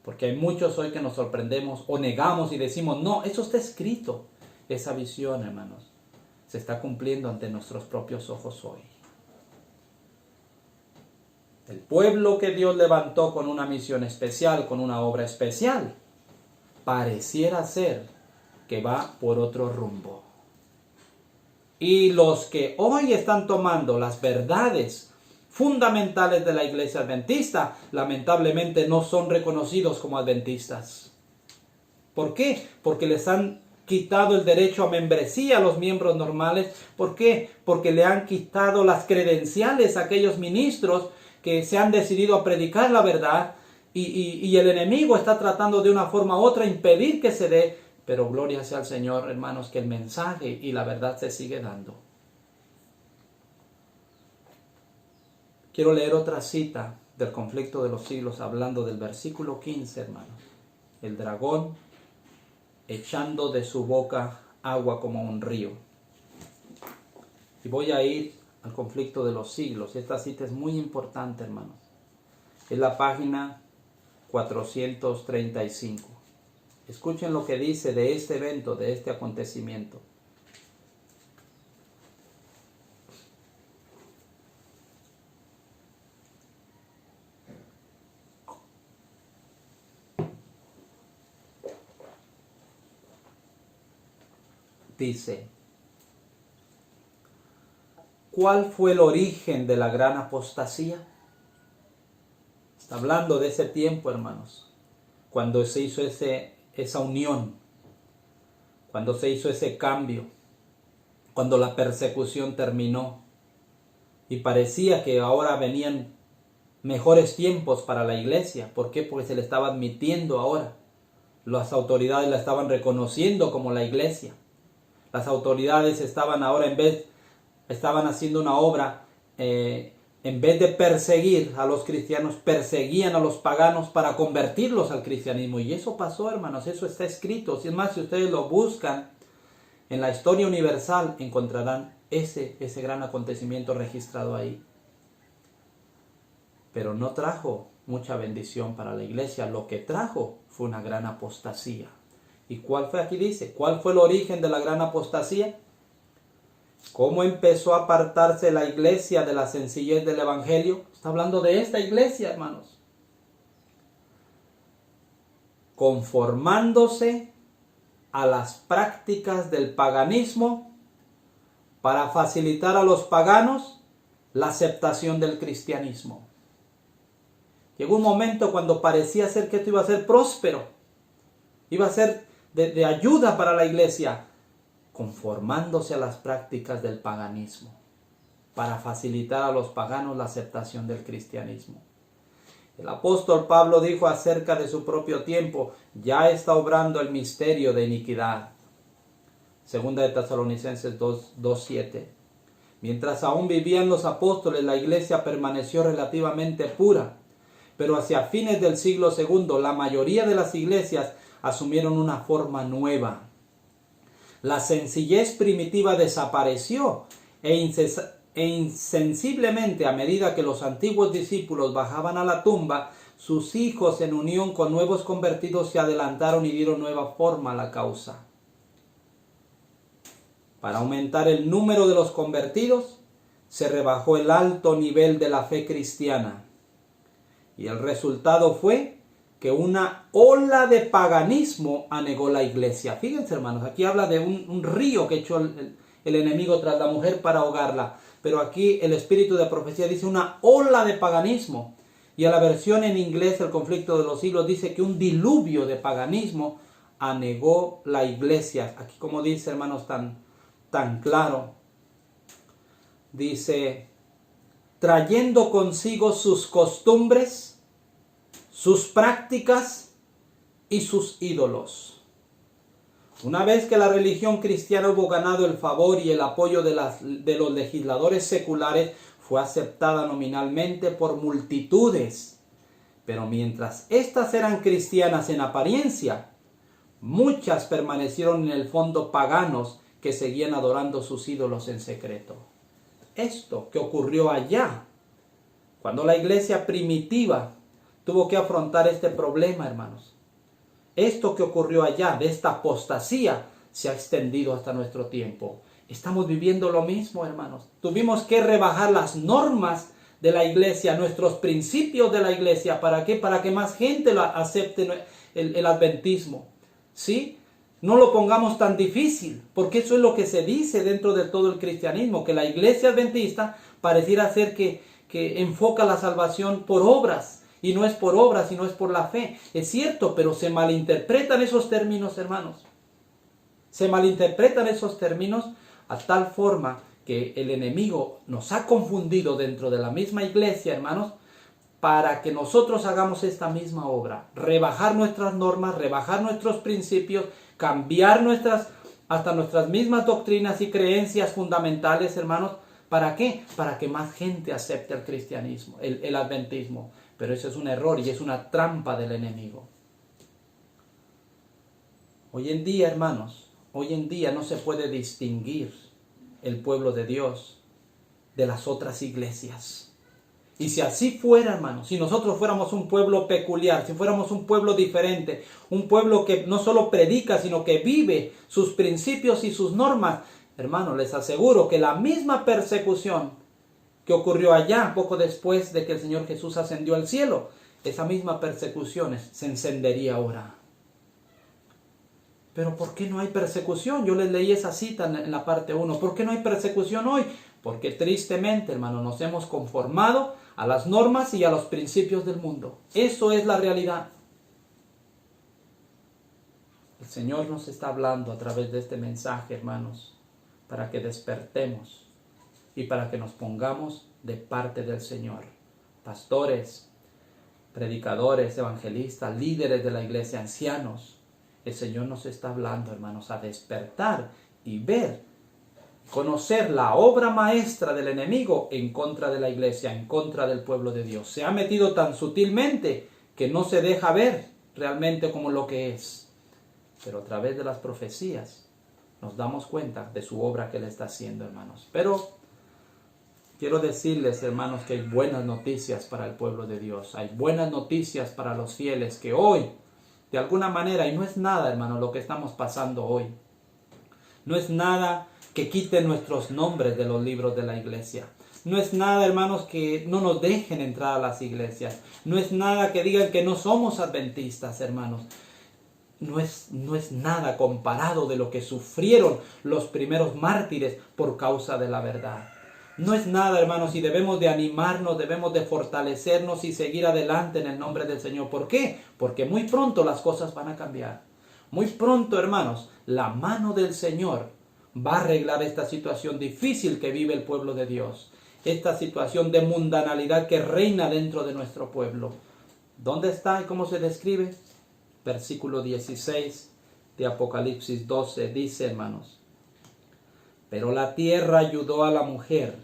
porque hay muchos hoy que nos sorprendemos o negamos y decimos, no, eso está escrito. Esa visión, hermanos, se está cumpliendo ante nuestros propios ojos hoy. El pueblo que Dios levantó con una misión especial, con una obra especial, pareciera ser que va por otro rumbo. Y los que hoy están tomando las verdades fundamentales de la iglesia adventista, lamentablemente no son reconocidos como adventistas. ¿Por qué? Porque les han quitado el derecho a membresía a los miembros normales. ¿Por qué? Porque le han quitado las credenciales a aquellos ministros que se han decidido a predicar la verdad y el enemigo está tratando de una forma u otra impedir que se dé, pero gloria sea al Señor, hermanos, que el mensaje y la verdad se sigue dando. Quiero leer otra cita del conflicto de los siglos, hablando del versículo 15, hermanos. El dragón echando de su boca agua como un río. Y voy a ir al conflicto de los siglos. Esta cita es muy importante, hermanos. Es la página 435. Escuchen lo que dice de este evento, de este acontecimiento. Dice, ¿cuál fue el origen de la gran apostasía? Está hablando de ese tiempo, hermanos, cuando se hizo esa unión, cuando se hizo ese cambio, cuando la persecución terminó y parecía que ahora venían mejores tiempos para la iglesia. ¿Por qué? Porque se le estaba admitiendo ahora. Las autoridades la estaban reconociendo como la iglesia. Las autoridades estaban ahora estaban haciendo una obra, en vez de perseguir a los cristianos, perseguían a los paganos para convertirlos al cristianismo. Y eso pasó, hermanos, eso está escrito. Si es más, si ustedes lo buscan en la historia universal, encontrarán ese gran acontecimiento registrado ahí. Pero no trajo mucha bendición para la iglesia. Lo que trajo fue una gran apostasía. ¿Y cuál fue? Aquí dice, ¿cuál fue el origen de la gran apostasía? ¿Cómo empezó a apartarse la iglesia de la sencillez del evangelio? Está hablando de esta iglesia, hermanos. Conformándose a las prácticas del paganismo para facilitar a los paganos la aceptación del cristianismo. Llegó un momento cuando parecía ser que esto iba a ser próspero, iba a ser de ayuda para la iglesia, conformándose a las prácticas del paganismo, para facilitar a los paganos la aceptación del cristianismo. El apóstol Pablo dijo acerca de su propio tiempo, ya está obrando el misterio de iniquidad. Segunda de Tesalonicenses 2:7. Mientras aún vivían los apóstoles, la iglesia permaneció relativamente pura, pero hacia fines del siglo II, la mayoría de las iglesias asumieron una forma nueva. La sencillez primitiva desapareció e insensiblemente, a medida que los antiguos discípulos bajaban a la tumba, sus hijos en unión con nuevos convertidos se adelantaron y dieron nueva forma a la causa. Para aumentar el número de los convertidos, se rebajó el alto nivel de la fe cristiana. Y el resultado fue que una ola de paganismo anegó la iglesia. Fíjense, hermanos, aquí habla de un río que echó el enemigo tras la mujer para ahogarla. Pero aquí el espíritu de profecía dice una ola de paganismo. Y a la versión en inglés, El conflicto de los siglos, dice que un diluvio de paganismo anegó la iglesia. Aquí, como dice, hermanos, tan claro, dice, trayendo consigo sus costumbres, sus prácticas y sus ídolos. Una vez que la religión cristiana hubo ganado el favor y el apoyo de los legisladores seculares, fue aceptada nominalmente por multitudes. Pero mientras éstas eran cristianas en apariencia, muchas permanecieron en el fondo paganos que seguían adorando sus ídolos en secreto. Esto que ocurrió allá, cuando la iglesia primitiva tuvo que afrontar este problema, hermanos. Esto que ocurrió allá, de esta apostasía, se ha extendido hasta nuestro tiempo. Estamos viviendo lo mismo, hermanos. Tuvimos que rebajar las normas de la iglesia, nuestros principios de la iglesia. ¿Para qué? Para que más gente lo acepte el adventismo. ¿Sí? No lo pongamos tan difícil, porque eso es lo que se dice dentro de todo el cristianismo, que la iglesia adventista pareciera ser que enfoca la salvación por obras. Y no es por obras, sino es por la fe. Es cierto, pero se malinterpretan esos términos, hermanos. Se malinterpretan esos términos a tal forma que el enemigo nos ha confundido dentro de la misma iglesia, hermanos, para que nosotros hagamos esta misma obra. Rebajar nuestras normas, rebajar nuestros principios, cambiar hasta nuestras mismas doctrinas y creencias fundamentales, hermanos. ¿Para qué? Para que más gente acepte el cristianismo, el adventismo. Pero eso es un error y es una trampa del enemigo. Hoy en día, hermanos, hoy en día no se puede distinguir el pueblo de Dios de las otras iglesias. Y si así fuera, hermanos, si nosotros fuéramos un pueblo peculiar, si fuéramos un pueblo diferente, un pueblo que no solo predica, sino que vive sus principios y sus normas, hermanos, les aseguro que la misma persecución que ocurrió allá poco después de que el Señor Jesús ascendió al cielo, esa misma persecución se encendería ahora. Pero ¿por qué no hay persecución? Yo les leí esa cita en la parte 1. ¿Por qué no hay persecución hoy? Porque tristemente, hermano, nos hemos conformado a las normas y a los principios del mundo. Eso es la realidad. El Señor nos está hablando a través de este mensaje, hermanos, para que despertemos y para que nos pongamos de parte del Señor. Pastores, predicadores, evangelistas, líderes de la iglesia, ancianos. El Señor nos está hablando, hermanos, a despertar y ver, conocer la obra maestra del enemigo en contra de la iglesia, en contra del pueblo de Dios. Se ha metido tan sutilmente que no se deja ver realmente como lo que es. Pero a través de las profecías nos damos cuenta de su obra que Él está haciendo, hermanos. Pero quiero decirles, hermanos, que hay buenas noticias para el pueblo de Dios. Hay buenas noticias para los fieles que hoy, de alguna manera, y no es nada, hermanos, lo que estamos pasando hoy. No es nada que quite nuestros nombres de los libros de la iglesia. No es nada, hermanos, que no nos dejen entrar a las iglesias. No es nada que digan que no somos adventistas, hermanos. No es nada comparado de lo que sufrieron los primeros mártires por causa de la verdad. No es nada, hermanos, y debemos de animarnos, debemos de fortalecernos y seguir adelante en el nombre del Señor. ¿Por qué? Porque muy pronto las cosas van a cambiar. Muy pronto, hermanos, la mano del Señor va a arreglar esta situación difícil que vive el pueblo de Dios. Esta situación de mundanalidad que reina dentro de nuestro pueblo. ¿Dónde está y cómo se describe? Versículo 16 de Apocalipsis 12 dice, hermanos: pero la tierra ayudó a la mujer,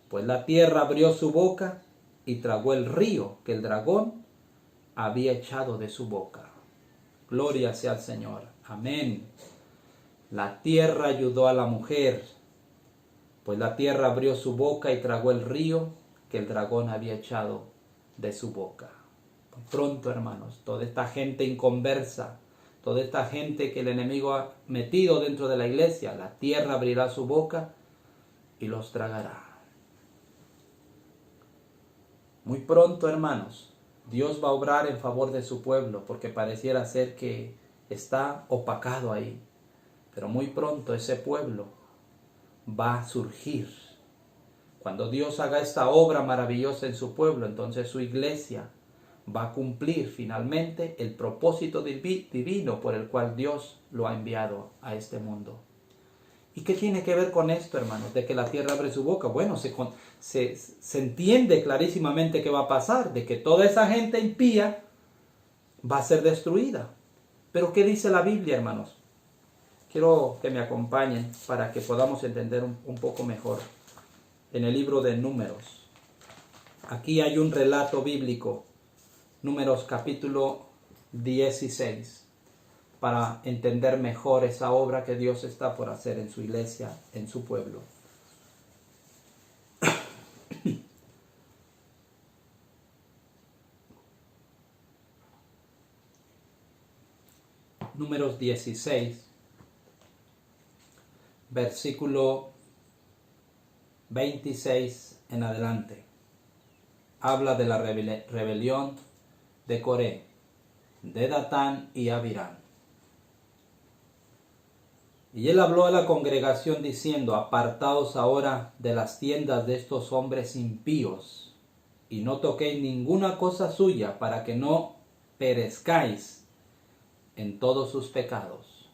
pues la tierra abrió su boca y tragó el río que el dragón había echado de su boca. Gloria sea al Señor. Amén. La tierra ayudó a la mujer, pues la tierra abrió su boca y tragó el río que el dragón había echado de su boca. Pronto, hermanos, toda esta gente inconversa, toda esta gente que el enemigo ha metido dentro de la iglesia, la tierra abrirá su boca y los tragará. Muy pronto, hermanos, Dios va a obrar en favor de su pueblo, porque pareciera ser que está opacado ahí. Pero muy pronto ese pueblo va a surgir. Cuando Dios haga esta obra maravillosa en su pueblo, entonces su iglesia va a cumplir finalmente el propósito divino por el cual Dios lo ha enviado a este mundo. ¿Y qué tiene que ver con esto, hermanos? De que la tierra abre su boca. Bueno, se entiende clarísimamente qué va a pasar, de que toda esa gente impía va a ser destruida. Pero ¿qué dice la Biblia, hermanos? Quiero que me acompañen para que podamos entender un poco mejor. En el libro de Números, aquí hay un relato bíblico, Números capítulo 16, para entender mejor esa obra que Dios está por hacer en su iglesia, en su pueblo. Números 16, versículo 26 en adelante. Habla de la rebelión de Coré, de Datán y Abiram. Y él habló a la congregación diciendo: apartaos ahora de las tiendas de estos hombres impíos, y no toquéis ninguna cosa suya, para que no perezcáis en todos sus pecados.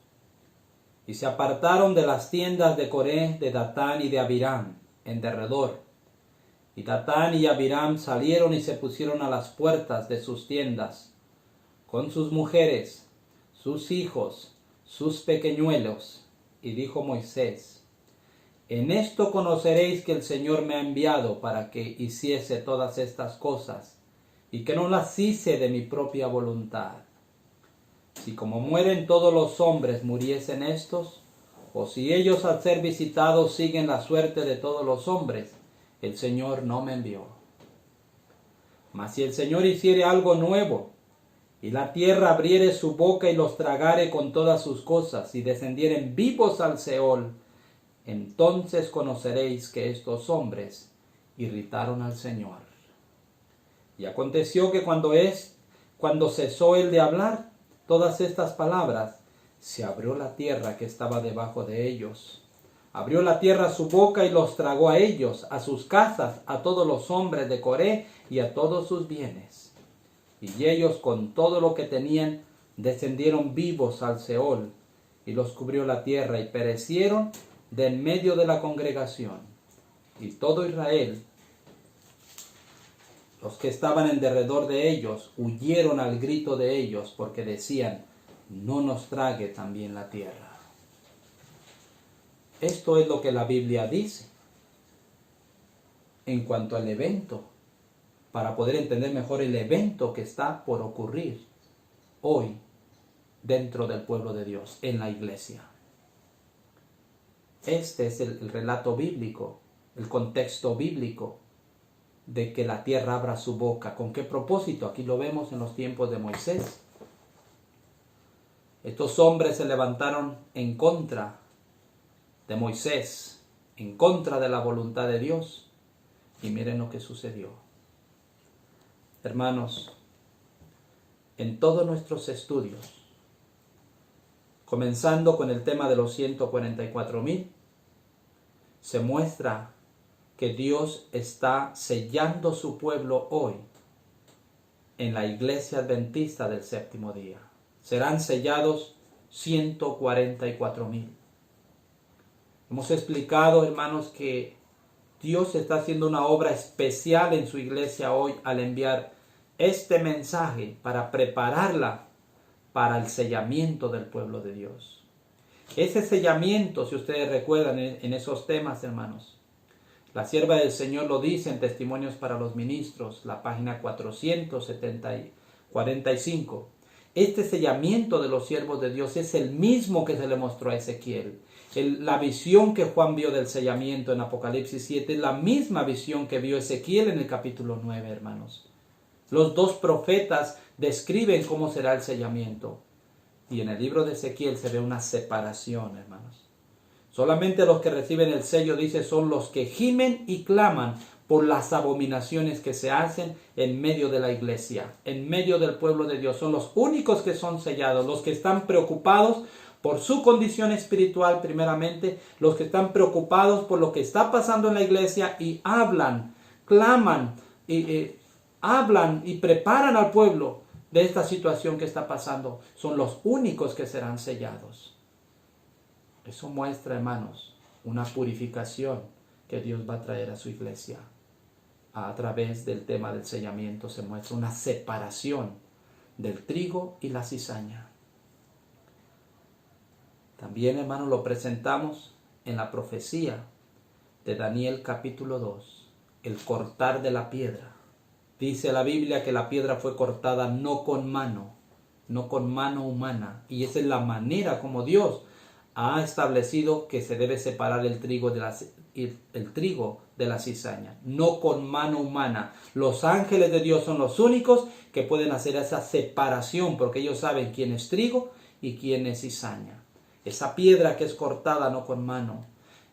Y se apartaron de las tiendas de Coré, de Datán y de Abiram, en derredor. Y Datán y Abiram salieron y se pusieron a las puertas de sus tiendas, con sus mujeres, sus hijos, sus pequeñuelos. Y dijo Moisés: en esto conoceréis que el Señor me ha enviado para que hiciese todas estas cosas, y que no las hice de mi propia voluntad. Si como mueren todos los hombres muriesen estos, o si ellos al ser visitados siguen la suerte de todos los hombres, el Señor no me envió. Mas si el Señor hiciere algo nuevo, y la tierra abriere su boca y los tragare con todas sus cosas, y descendieren vivos al Seol, entonces conoceréis que estos hombres irritaron al Señor. Y aconteció que cuando cesó él de hablar todas estas palabras, se abrió la tierra que estaba debajo de ellos, Abrió la tierra su boca y los tragó a ellos, a sus casas, a todos los hombres de Coré y a todos sus bienes. Y ellos con todo lo que tenían descendieron vivos al Seol, y los cubrió la tierra, y perecieron de en medio de la congregación. Y todo Israel, los que estaban en derredor de ellos, huyeron al grito de ellos, porque decían: no nos trague también la tierra. Esto es lo que la Biblia dice en cuanto al evento, para poder entender mejor el evento que está por ocurrir hoy dentro del pueblo de Dios, en la iglesia. Este es el relato bíblico, el contexto bíblico de que la tierra abra su boca. ¿Con qué propósito? Aquí lo vemos en los tiempos de Moisés. Estos hombres se levantaron en contra de Moisés, en contra de la voluntad de Dios, y miren lo que sucedió. Hermanos, en todos nuestros estudios, comenzando con el tema de los 144,000, se muestra que Dios está sellando su pueblo hoy en la iglesia adventista del séptimo día. Serán sellados 144,000. Hemos explicado, hermanos, que Dios está haciendo una obra especial en su iglesia hoy al enviar este mensaje para prepararla para el sellamiento del pueblo de Dios. Ese sellamiento, si ustedes recuerdan en esos temas, hermanos, la sierva del Señor lo dice en Testimonios para los Ministros, la página 445. Este sellamiento de los siervos de Dios es el mismo que se le mostró a Ezequiel. La visión que Juan vio del sellamiento en Apocalipsis 7 es la misma visión que vio Ezequiel en el capítulo 9, hermanos. Los dos profetas describen cómo será el sellamiento. Y en el libro de Ezequiel se ve una separación, hermanos. Solamente los que reciben el sello, dice, son los que gimen y claman por las abominaciones que se hacen en medio de la iglesia, en medio del pueblo de Dios. Son los únicos que son sellados, los que están preocupados por su condición espiritual primeramente, los que están preocupados por lo que está pasando en la iglesia y hablan, claman, hablan y preparan al pueblo de esta situación que está pasando. Son los únicos que serán sellados. Eso muestra, hermanos, una purificación que Dios va a traer a su iglesia. A través del tema del sellamiento se muestra una separación del trigo y la cizaña. También, hermanos, lo presentamos en la profecía de Daniel capítulo 2, el cortar de la piedra. Dice la Biblia que la piedra fue cortada no con mano humana. Y esa es la manera como Dios ha establecido que se debe separar el trigo de la cizaña. No con mano humana. Los ángeles de Dios son los únicos que pueden hacer esa separación, porque ellos saben quién es trigo y quién es cizaña. Esa piedra que es cortada no con mano.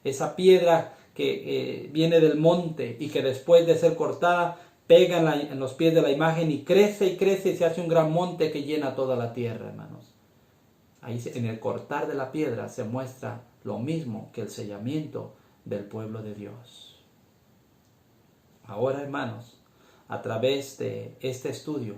Esa piedra que viene del monte y que después de ser cortada pega en los pies de la imagen y crece y se hace un gran monte que llena toda la tierra, hermanos. Ahí en el cortar de la piedra se muestra lo mismo que el sellamiento del pueblo de Dios. Ahora, hermanos, a través de este estudio,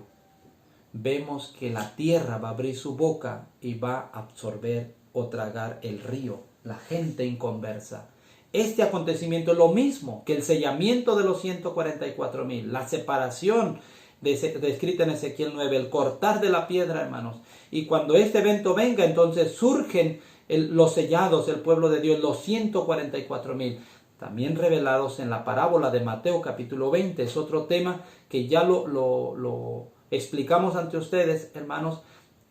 vemos que la tierra va a abrir su boca y va a absorber o tragar el río, la gente inconversa. Este acontecimiento es lo mismo que el sellamiento de los 144,000, la separación descrita en Ezequiel 9, el cortar de la piedra, hermanos. Y cuando este evento venga, entonces surgen los sellados, el pueblo de Dios, los 144,000, también revelados en la parábola de Mateo capítulo 20. Es otro tema que ya lo explicamos ante ustedes, hermanos.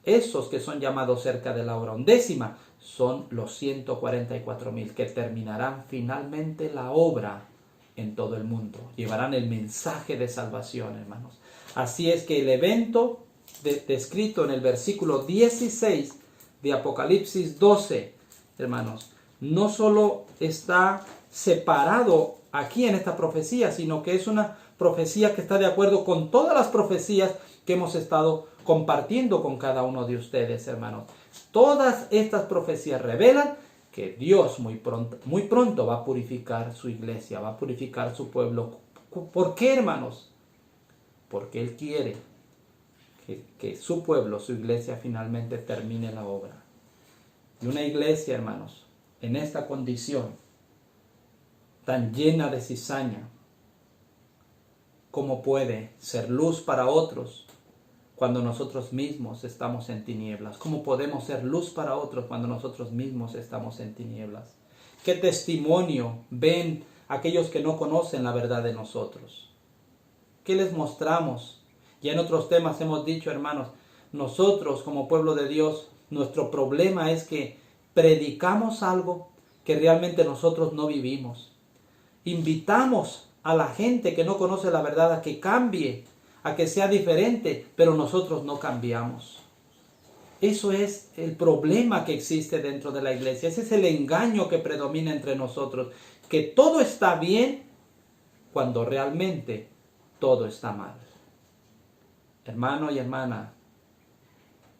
Esos que son llamados cerca de la hora undécima son los 144,000 que terminarán finalmente la obra en todo el mundo. Llevarán el mensaje de salvación, hermanos. Así es que el evento descrito en el versículo 16 de Apocalipsis 12, hermanos, no solo está separado aquí en esta profecía, sino que es una profecía que está de acuerdo con todas las profecías que hemos estado compartiendo con cada uno de ustedes, hermanos. Todas estas profecías revelan que Dios muy pronto va a purificar su iglesia, va a purificar su pueblo. ¿Por qué, hermanos? Porque Él quiere que su pueblo, su iglesia, finalmente termine la obra. Y una iglesia, hermanos, en esta condición tan llena de cizaña, ¿cómo puede ser luz para otros cuando nosotros mismos estamos en tinieblas? ¿Cómo podemos ser luz para otros cuando nosotros mismos estamos en tinieblas? ¿Qué testimonio ven aquellos que no conocen la verdad de nosotros? ¿Qué les mostramos? Ya en otros temas hemos dicho, hermanos, nosotros como pueblo de Dios, nuestro problema es que predicamos algo que realmente nosotros no vivimos. Invitamos a la gente que no conoce la verdad a que cambie, a que sea diferente, pero nosotros no cambiamos. Eso es el problema que existe dentro de la iglesia. Ese es el engaño que predomina entre nosotros, que todo está bien cuando realmente todo está mal. Hermano y hermana,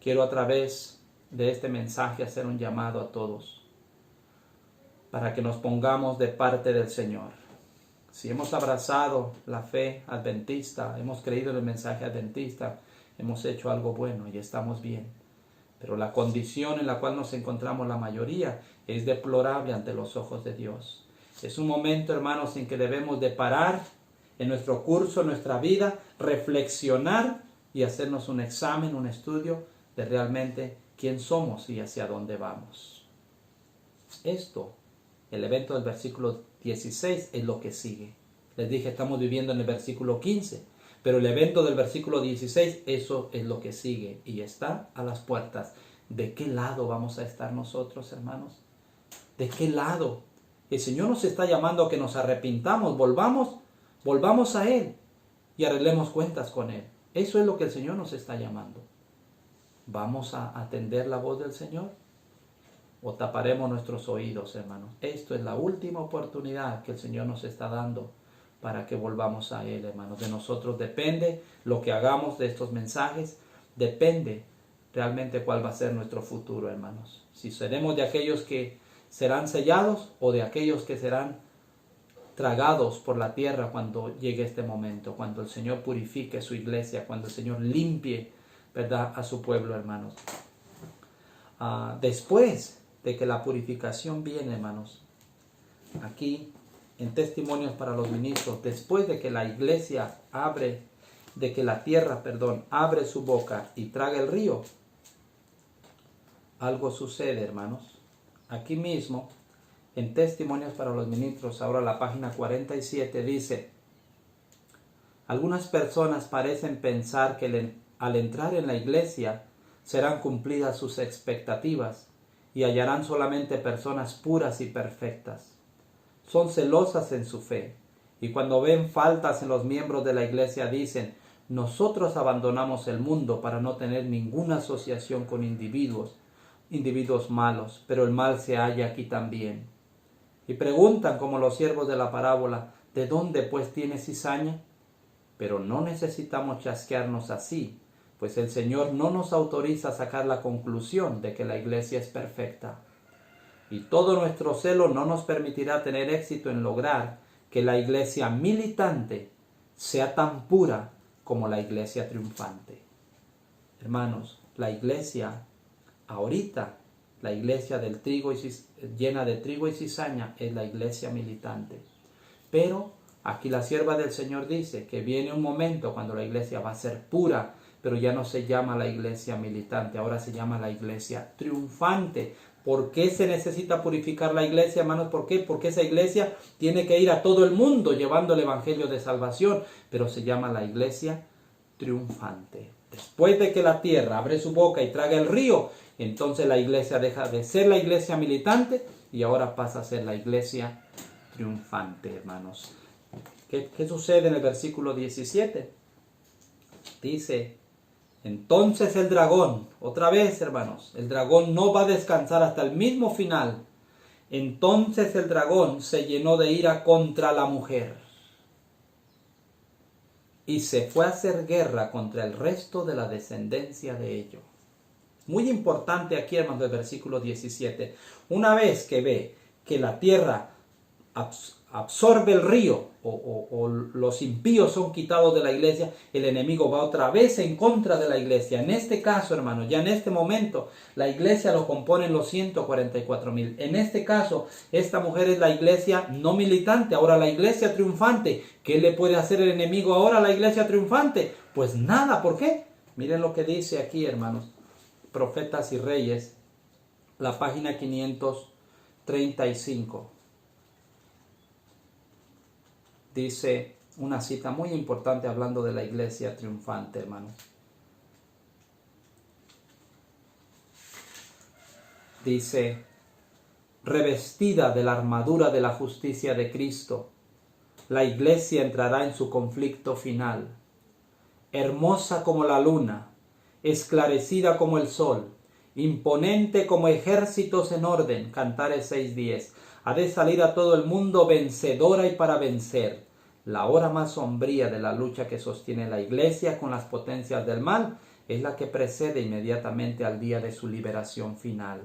quiero a través de este mensaje hacer un llamado a todos para que nos pongamos de parte del Señor. Si hemos abrazado la fe adventista, hemos creído en el mensaje adventista, hemos hecho algo bueno y estamos bien. Pero la condición en la cual nos encontramos la mayoría es deplorable ante los ojos de Dios. Es un momento, hermanos, en que debemos de parar en nuestro curso, en nuestra vida, reflexionar y hacernos un examen, un estudio de realmente quién somos y hacia dónde vamos. Esto, el evento del versículo 16 es lo que sigue. Les dije, estamos viviendo en el versículo 15, pero el evento del versículo 16, eso es lo que sigue y está a las puertas. ¿De qué lado vamos a estar nosotros, hermanos? ¿De qué lado? El Señor nos está llamando a que nos arrepintamos, volvamos a Él y arreglemos cuentas con Él. Eso es lo que el Señor nos está llamando. ¿Vamos a atender la voz del Señor? ¿O taparemos nuestros oídos, hermanos? Esto es la última oportunidad que el Señor nos está dando para que volvamos a Él, hermanos. De nosotros depende lo que hagamos de estos mensajes. Depende realmente cuál va a ser nuestro futuro, hermanos. Si seremos de aquellos que serán sellados o de aquellos que serán tragados por la tierra cuando llegue este momento, cuando el Señor purifique su iglesia, cuando el Señor limpie, ¿verdad?, a su pueblo, hermanos. Después de que la purificación viene, hermanos, aquí en Testimonios para los Ministros, después de que la iglesia la tierra abre su boca y traga el río, algo sucede, hermanos. Aquí mismo, en Testimonios para los Ministros, ahora la página 47 dice: algunas personas parecen pensar que al entrar en la iglesia serán cumplidas sus expectativas y hallarán solamente personas puras y perfectas. Son celosas en su fe y cuando ven faltas en los miembros de la iglesia dicen: nosotros abandonamos el mundo para no tener ninguna asociación con individuos malos, pero el mal se halla aquí también. Y preguntan como los siervos de la parábola: ¿de dónde pues tiene cizaña? Pero no necesitamos chasquearnos así, pues el Señor no nos autoriza a sacar la conclusión de que la iglesia es perfecta. Y todo nuestro celo no nos permitirá tener éxito en lograr que la iglesia militante sea tan pura como la iglesia triunfante. Hermanos, la iglesia ahorita, la iglesia del trigo llena de trigo y cizaña, es la iglesia militante. Pero aquí la sierva del Señor dice que viene un momento cuando la iglesia va a ser pura, pero ya no se llama la iglesia militante, ahora se llama la iglesia triunfante. ¿Por qué se necesita purificar la iglesia, hermanos? ¿Por qué? Porque esa iglesia tiene que ir a todo el mundo llevando el evangelio de salvación, pero se llama la iglesia triunfante. Después de que la tierra abre su boca y traga el río, entonces la iglesia deja de ser la iglesia militante y ahora pasa a ser la iglesia triunfante, hermanos. ¿Qué sucede en el versículo 17? Dice: entonces el dragón, otra vez, hermanos, el dragón no va a descansar hasta el mismo final. Entonces el dragón se llenó de ira contra la mujer y se fue a hacer guerra contra el resto de la descendencia de ellos. Muy importante aquí, hermanos, del versículo 17. Una vez que ve que la tierra absorbe el río o los impíos son quitados de la iglesia, el enemigo va otra vez en contra de la iglesia. En este caso, hermanos, ya en este momento, la iglesia lo componen los 144,000. En este caso, esta mujer es la iglesia no militante, ahora la iglesia triunfante. ¿Qué le puede hacer el enemigo ahora a la iglesia triunfante? Pues nada, ¿por qué? Miren lo que dice aquí, hermanos, Profetas y Reyes, la página 535. Dice una cita muy importante hablando de la iglesia triunfante, hermano. Dice, revestida de la armadura de la justicia de Cristo, la iglesia entrará en su conflicto final. Hermosa como la luna, esclarecida como el sol, imponente como ejércitos en orden, Cantares 6:10, ha de salir a todo el mundo vencedora y para vencer. La hora más sombría de la lucha que sostiene la iglesia con las potencias del mal es la que precede inmediatamente al día de su liberación final.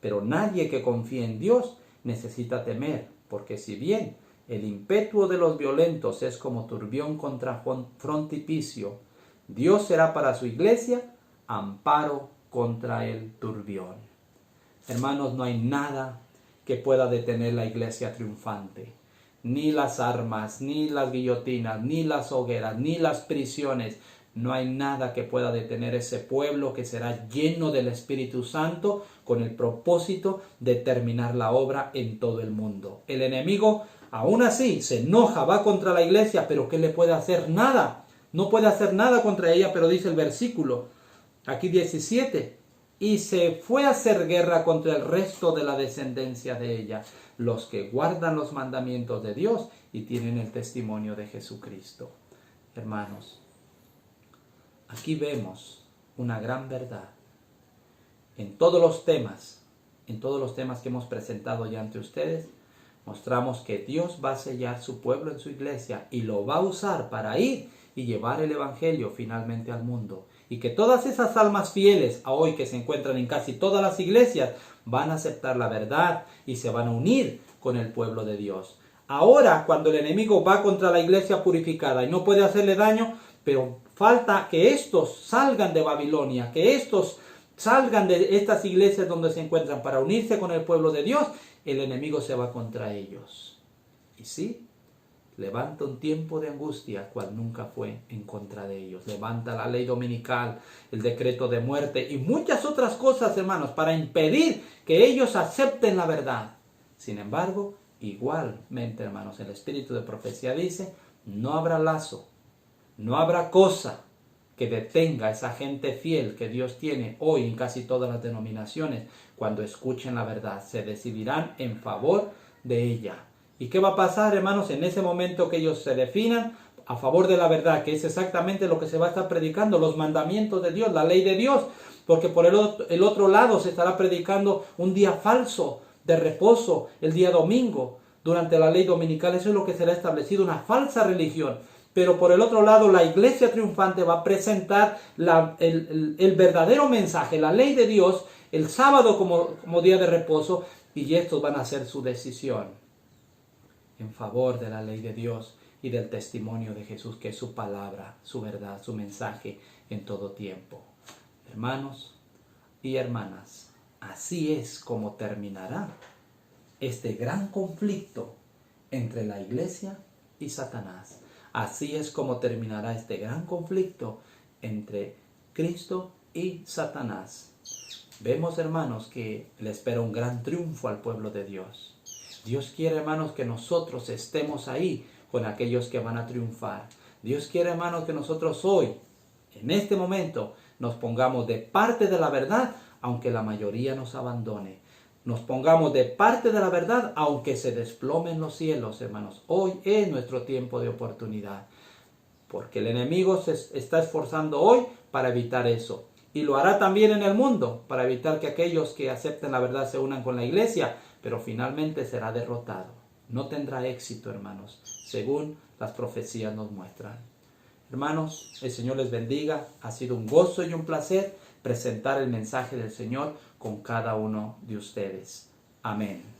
Pero nadie que confíe en Dios necesita temer, porque si bien el ímpetu de los violentos es como turbión contra frontispicio, Dios será para su iglesia amparo contra el turbión. Hermanos, no hay nada que pueda detener la iglesia triunfante. Ni las armas, ni las guillotinas, ni las hogueras, ni las prisiones. No hay nada que pueda detener ese pueblo que será lleno del Espíritu Santo con el propósito de terminar la obra en todo el mundo. El enemigo aún así se enoja, va contra la iglesia, pero ¿qué le puede hacer? Nada. No puede hacer nada contra ella, pero dice el versículo, aquí 17, y se fue a hacer guerra contra el resto de la descendencia de ella, los que guardan los mandamientos de Dios y tienen el testimonio de Jesucristo. Hermanos, aquí vemos una gran verdad. En todos los temas que hemos presentado ya ante ustedes, mostramos que Dios va a sellar su pueblo en su iglesia y lo va a usar para ir y llevar el evangelio finalmente al mundo. Y que todas esas almas fieles a hoy que se encuentran en casi todas las iglesias van a aceptar la verdad y se van a unir con el pueblo de Dios. Ahora, cuando el enemigo va contra la iglesia purificada y no puede hacerle daño, pero falta que estos salgan de Babilonia, que estos salgan de estas iglesias donde se encuentran para unirse con el pueblo de Dios, el enemigo se va contra ellos. Y sí, levanta un tiempo de angustia cual nunca fue en contra de ellos. Levanta la ley dominical, el decreto de muerte y muchas otras cosas, hermanos, para impedir que ellos acepten la verdad. Sin embargo, igualmente, hermanos, el espíritu de profecía dice, no habrá lazo, no habrá cosa que detenga a esa gente fiel que Dios tiene hoy en casi todas las denominaciones. Cuando escuchen la verdad, se decidirán en favor de ella. ¿Y qué va a pasar, hermanos, en ese momento que ellos se definan a favor de la verdad? Que es exactamente lo que se va a estar predicando, los mandamientos de Dios, la ley de Dios. Porque por el otro lado se estará predicando un día falso de reposo, el día domingo, durante la ley dominical. Eso es lo que será establecido, una falsa religión. Pero por el otro lado, la iglesia triunfante va a presentar el verdadero mensaje, la ley de Dios, el sábado como día de reposo, y estos van a hacer su decisión en favor de la ley de Dios y del testimonio de Jesús, que es su palabra, su verdad, su mensaje en todo tiempo. Hermanos y hermanas, así es como terminará este gran conflicto entre la iglesia y Satanás. Así es como terminará este gran conflicto entre Cristo y Satanás. Vemos, hermanos, que le espera un gran triunfo al pueblo de Dios. Dios quiere, hermanos, que nosotros estemos ahí con aquellos que van a triunfar. Dios quiere, hermanos, que nosotros hoy, en este momento, nos pongamos de parte de la verdad, aunque la mayoría nos abandone. Nos pongamos de parte de la verdad, aunque se desplomen los cielos, hermanos. Hoy es nuestro tiempo de oportunidad, porque el enemigo se está esforzando hoy para evitar eso. Y lo hará también en el mundo, para evitar que aquellos que acepten la verdad se unan con la iglesia, pero finalmente será derrotado. No tendrá éxito, hermanos, según las profecías nos muestran. Hermanos, el Señor les bendiga. Ha sido un gozo y un placer presentar el mensaje del Señor con cada uno de ustedes. Amén.